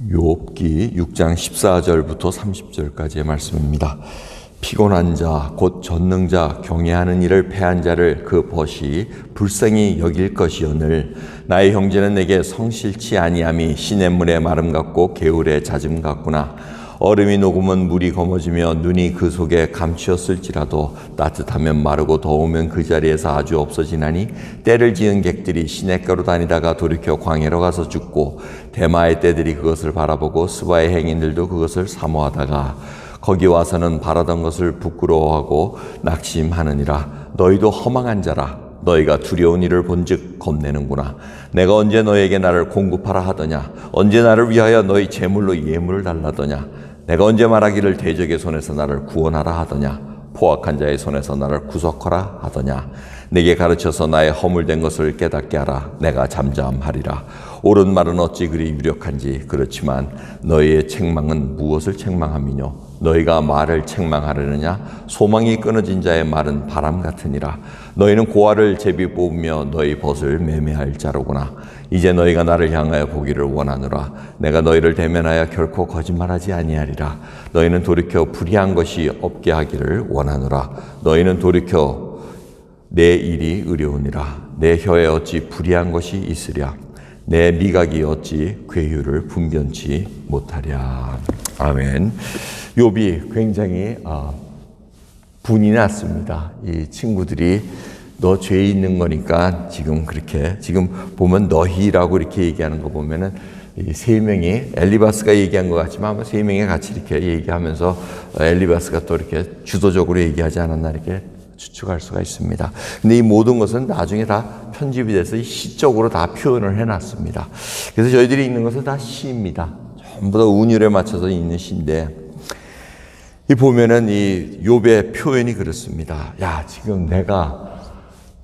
욥기 6장 14절부터 30절까지의 말씀입니다. 피곤한 자, 곧 전능자, 경외하는 이를 패한 자를 그 벗이 불쌍히 여길 것이오늘 나의 형제는 내게 성실치 아니함이 시냇물의 마름 같고 개울의 잦음 같구나. 얼음이 녹으면 물이 검어지며 눈이 그 속에 감추었을지라도 따뜻하면 마르고 더우면 그 자리에서 아주 없어지나니 때를 지은 객들이 시냇가로 다니다가 돌이켜 광야로 가서 죽고 대마의 떼들이 그것을 바라보고 스바의 행인들도 그것을 사모하다가 거기 와서는 바라던 것을 부끄러워하고 낙심하느니라. 너희도 허망한 자라. 너희가 두려운 일을 본즉 겁내는구나. 내가 언제 너희에게 나를 공급하라 하더냐. 언제 나를 위하여 너희 재물로 예물을 달라더냐. 내가 언제 말하기를 대적의 손에서 나를 구원하라 하더냐. 포악한 자의 손에서 나를 구속하라 하더냐. 내게 가르쳐서 나의 허물된 것을 깨닫게 하라. 내가 잠잠하리라. 옳은 말은 어찌 그리 유력한지. 그렇지만 너희의 책망은 무엇을 책망함이뇨. 너희가 말을 책망하려느냐. 소망이 끊어진 자의 말은 바람 같으니라. 너희는 고아를 제비 뽑으며 너희 벗을 매매할 자로구나. 이제 너희가 나를 향하여 보기를 원하노라. 내가 너희를 대면하여 결코 거짓말하지 아니하리라. 너희는 돌이켜 불의한 것이 없게 하기를 원하노라. 너희는 돌이켜 내 일이 의로우니라. 내 혀에 어찌 불의한 것이 있으랴. 내 미각이 어찌 괴유를 분변치 못하랴. 아멘. 욥이 굉장히 분이 났습니다. 이 친구들이 너 죄 있는 거니까 지금 그렇게 지금 보면 너희라고 이렇게 얘기하는 거 보면은 이 세 명이 엘리바스가 얘기한 것 같지만 아마 세 명이 같이 이렇게 얘기하면서 엘리바스가 또 이렇게 주도적으로 얘기하지 않았나 이렇게 추측할 수가 있습니다. 근데 이 모든 것은 나중에 다 편집이 돼서 시적으로 다 표현을 해놨습니다. 그래서 저희들이 읽는 것은 다 시입니다. 전부 다 운율에 맞춰서 읽는 시인데 이 보면은 이 욥의 표현이 그렇습니다. 야, 지금 내가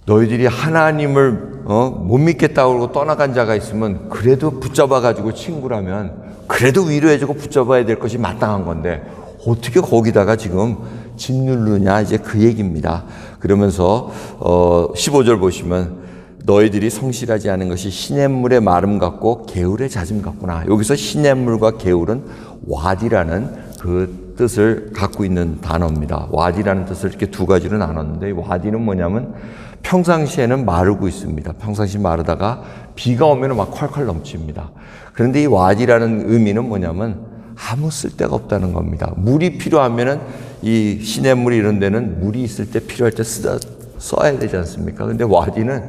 너희들이 하나님을 못 믿겠다고 그러고 떠나간 자가 있으면 그래도 붙잡아가지고 친구라면 그래도 위로해주고 붙잡아야 될 것이 마땅한 건데 어떻게 거기다가 지금 짓누르냐 이제 그 얘기입니다. 그러면서 15절 보시면 너희들이 성실하지 않은 것이 시냇물의 마름 같고 개울의 잦음 같구나. 여기서 시냇물과 개울은 와디라는 그 뜻을 갖고 있는 단어입니다. 와디라는 뜻을 이렇게 두 가지로 나눴는데 와디는 뭐냐면 평상시에는 마르고 있습니다. 평상시 마르다가 비가 오면 막 콸콸 넘칩니다. 그런데 이 와디라는 의미는 뭐냐면 아무 쓸데가 없다는 겁니다. 물이 필요하면은 이 시냇물이 이런 데는 물이 있을 때 필요할 때 써야 되지 않습니까? 근데 와디는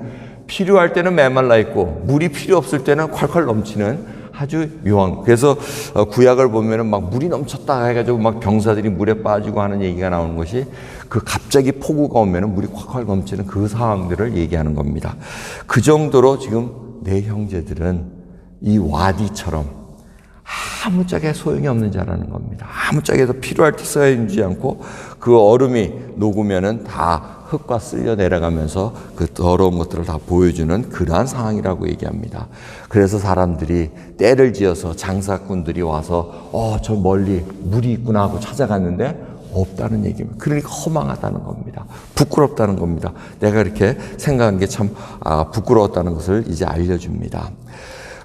필요할 때는 메말라 있고 물이 필요 없을 때는 콸콸 넘치는 아주 묘한. 그래서 구약을 보면은 막 물이 넘쳤다 해가지고 막 병사들이 물에 빠지고 하는 얘기가 나오는 것이 그 갑자기 폭우가 오면은 물이 콸콸 넘치는 그 상황들을 얘기하는 겁니다. 그 정도로 지금 내 형제들은 이 와디처럼 아무짝에 소용이 없는 자라는 겁니다. 아무짝에도 필요할 때 써야지 않고 그 얼음이 녹으면은 다 흙과 쓸려 내려가면서 그 더러운 것들을 다 보여주는 그러한 상황이라고 얘기합니다. 그래서 사람들이 때를 지어서 장사꾼들이 와서 저 멀리 물이 있구나 하고 찾아갔는데 없다는 얘기입니다. 그러니까 허망하다는 겁니다. 부끄럽다는 겁니다. 내가 이렇게 생각한 게 참 부끄러웠다는 것을 이제 알려줍니다.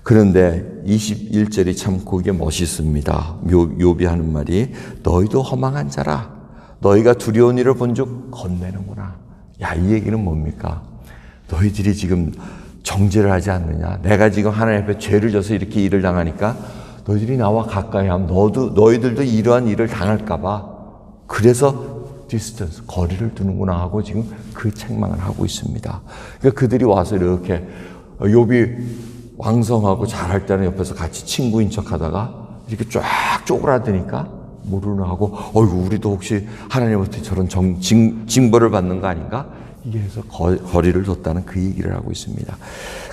그런데 21절이 참 그게 멋있습니다. 욥이 하는 말이 너희도 허망한 자라. 너희가 두려운 일을 본즉 겁내는구나. 야, 이 얘기는 뭡니까? 너희들이 지금 정죄를 하지 않느냐? 내가 지금 하나님 앞에 죄를 져서 이렇게 일을 당하니까 너희들이 나와 가까이 하면 너희들도 이러한 일을 당할까 봐 그래서 디스턴스, 거리를 두는구나 하고 지금 그 책망을 하고 있습니다. 그러니까 그들이 와서 이렇게 욥이 왕성하고 잘할 때는 옆에서 같이 친구인 척 하다가 이렇게 쫙 쪼그라드니까 모르는 하고 어이구 우리도 혹시 하나님한테 저런 징벌을 받는 거 아닌가? 이게 해서 거리를 뒀다는 그 얘기를 하고 있습니다.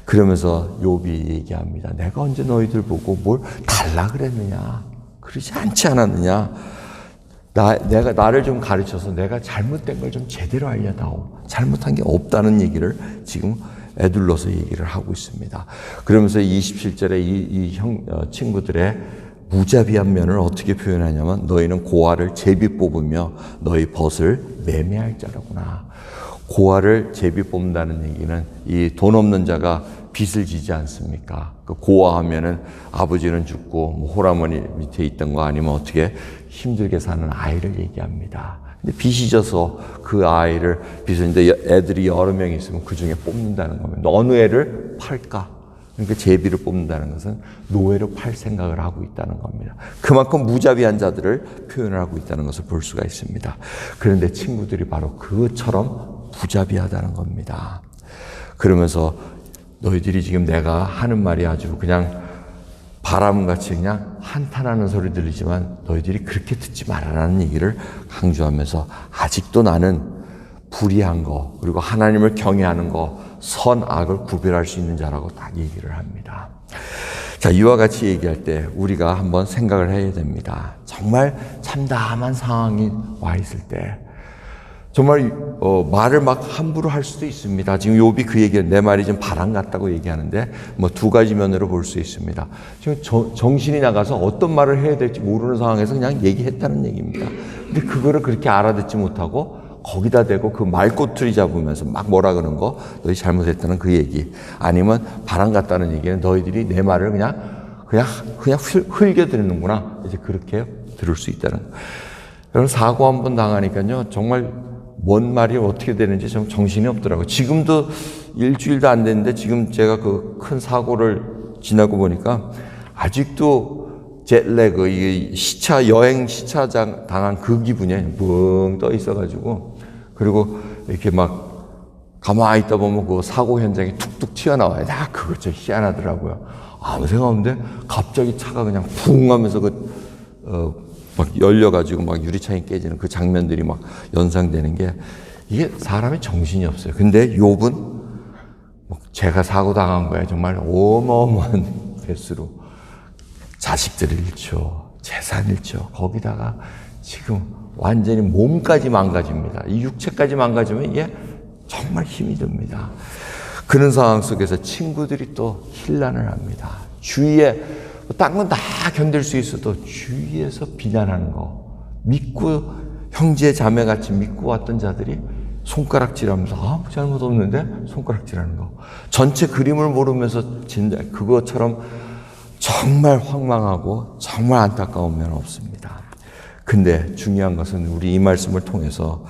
그러면서 욥이 얘기합니다. 내가 언제 너희들 보고 뭘 달라 그랬느냐? 그러지 않지 않았느냐? 내가 나를 좀 가르쳐서 내가 잘못된 걸 좀 제대로 알려다오. 잘못한 게 없다는 얘기를 지금 애둘러서 얘기를 하고 있습니다. 그러면서 27절에 친구들의 무자비한 면을 어떻게 표현하냐면 너희는 고아를 제비 뽑으며 너희 벗을 매매할 자라구나. 고아를 제비 뽑는다는 얘기는 이 돈 없는 자가 빚을 지지 않습니까? 그 고아하면은 아버지는 죽고 뭐 홀어머니 밑에 있던 거 아니면 어떻게 힘들게 사는 아이를 얘기합니다. 근데 빚이 져서 그 아이를 빚었는데 애들이 여러 명이 있으면 그 중에 뽑는다는 겁니다. 어느 애를 팔까? 그러니까 제비를 뽑는다는 것은 노예로 팔 생각을 하고 있다는 겁니다. 그만큼 무자비한 자들을 표현을 하고 있다는 것을 볼 수가 있습니다. 그런데 친구들이 바로 그것처럼 부자비하다는 겁니다. 그러면서 너희들이 지금 내가 하는 말이 아주 그냥 바람같이 그냥 한탄하는 소리 들리지만 너희들이 그렇게 듣지 말아라는 얘기를 강조하면서 아직도 나는 불의한 거 그리고 하나님을 경외하는 거 선악을 구별할 수 있는 자라고 딱 얘기를 합니다. 자, 이와 같이 얘기할 때 우리가 한번 생각을 해야 됩니다. 정말 참담한 상황이 와 있을 때 정말 말을 막 함부로 할 수도 있습니다. 지금 욥이 그 얘기를 내 말이 좀 바람 같다고 얘기하는데 뭐 두 가지 면으로 볼 수 있습니다. 지금 정신이 나가서 어떤 말을 해야 될지 모르는 상황에서 그냥 얘기했다는 얘기입니다. 근데 그거를 그렇게 알아듣지 못하고 거기다 대고 그 말꼬투리 잡으면서 막 뭐라 그러는 거 너희 잘못했다는 그 얘기 아니면 바람 같다는 얘기는 너희들이 내 말을 그냥 흘겨드리는구나 이제 그렇게 들을 수 있다는 거. 여러분 사고 한번 당하니까요 정말 뭔 말이 어떻게 되는지 좀 정신이 없더라고요. 지금도 일주일도 안 됐는데 지금 제가 그 큰 사고를 지나고 보니까 아직도 jetlag, 이 여행 시차 당한 그 기분이 붕 떠 있어가지고 그리고 이렇게 막 가만히 있다 보면 그 사고 현장이 툭툭 튀어나와요. 그거 좀 희한하더라고요. 아무 생각 없는데 갑자기 차가 그냥 붕 하면서 막 열려가지고 막 유리창이 깨지는 그 장면들이 막 연상되는 게 이게 사람이 정신이 없어요. 근데 욥은 제가 사고 당한 거에 정말 어마어마한 배수로 자식들을 잃죠. 재산 잃죠. 거기다가 지금 완전히 몸까지 망가집니다. 이 육체까지 망가지면 이게 정말 힘이 듭니다. 그런 상황 속에서 친구들이 또 힐난을 합니다. 주위에 딴 건 다 견딜 수 있어도 주위에서 비난하는 거 믿고 형제 자매같이 믿고 왔던 자들이 손가락질하면서 아무 잘못 없는데 손가락질하는 거 전체 그림을 모르면서 진짜 그것처럼 정말 황망하고 정말 안타까운 면은 없습니다. 근데 중요한 것은 우리 이 말씀을 통해서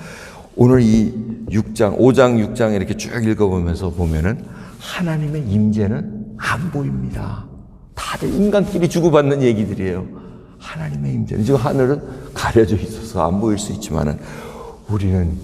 오늘 이 5장 6장 이렇게 쭉 읽어보면서 보면은 하나님의 임재는 안 보입니다. 다들 인간끼리 주고받는 얘기들이에요. 하나님의 임재는 지금 하늘은 가려져 있어서 안 보일 수 있지만은 우리는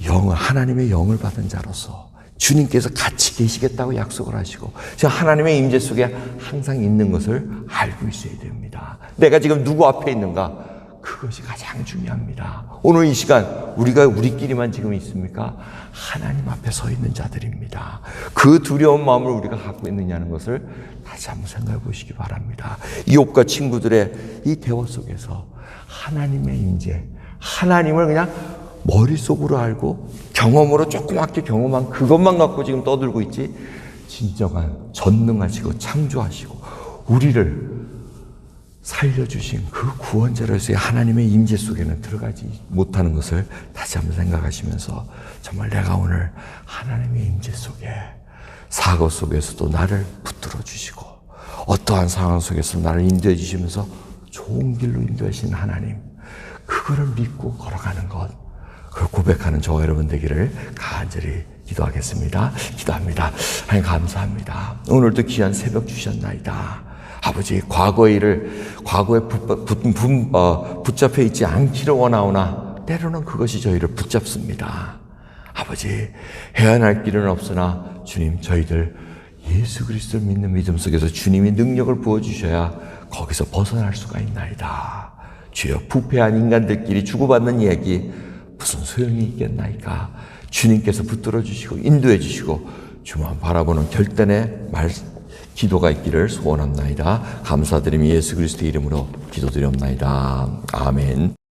하나님의 영을 받은 자로서 주님께서 같이 계시겠다고 약속을 하시고 지금 하나님의 임재 속에 항상 있는 것을 알고 있어야 됩니다. 내가 지금 누구 앞에 있는가? 그것이 가장 중요합니다. 오늘 이 시간 우리가 우리끼리만 지금 있습니까? 하나님 앞에 서 있는 자들입니다. 그 두려운 마음을 우리가 갖고 있느냐는 것을 다시 한번 생각해 보시기 바랍니다. 이욥과 친구들의 이 대화 속에서 하나님의 임재, 하나님을 그냥 머릿속으로 알고 경험으로 조그맣게 경험한 그것만 갖고 지금 떠들고 있지 진정한 전능하시고 창조하시고 우리를 살려주신 그 구원자로서의 하나님의 임재 속에는 들어가지 못하는 것을 다시 한번 생각하시면서 정말 내가 오늘 하나님의 임재 속에 사고 속에서도 나를 붙들어 주시고 어떠한 상황 속에서 나를 인도해 주시면서 좋은 길로 인도하신 하나님 그거를 믿고 걸어가는 것 그걸 고백하는 저와 여러분 되기를 간절히 기도하겠습니다. 기도합니다. 하나님 감사합니다. 오늘도 귀한 새벽 주셨나이다. 아버지 과거의 일을 과거에 붙잡혀 있지 않기를 원하오나 때로는 그것이 저희를 붙잡습니다. 아버지 헤어날 길은 없으나 주님 저희들 예수 그리스도를 믿는 믿음 속에서 주님이 능력을 부어주셔야 거기서 벗어날 수가 있나이다. 주여 부패한 인간들끼리 주고받는 이야기 무슨 소용이 있겠나이까. 주님께서 붙들어 주시고 인도해 주시고 주만 바라보는 결단의 기도가 있기를 소원합나이다. 감사드리며 예수 그리스도의 이름으로 기도드리옵나이다. 아멘.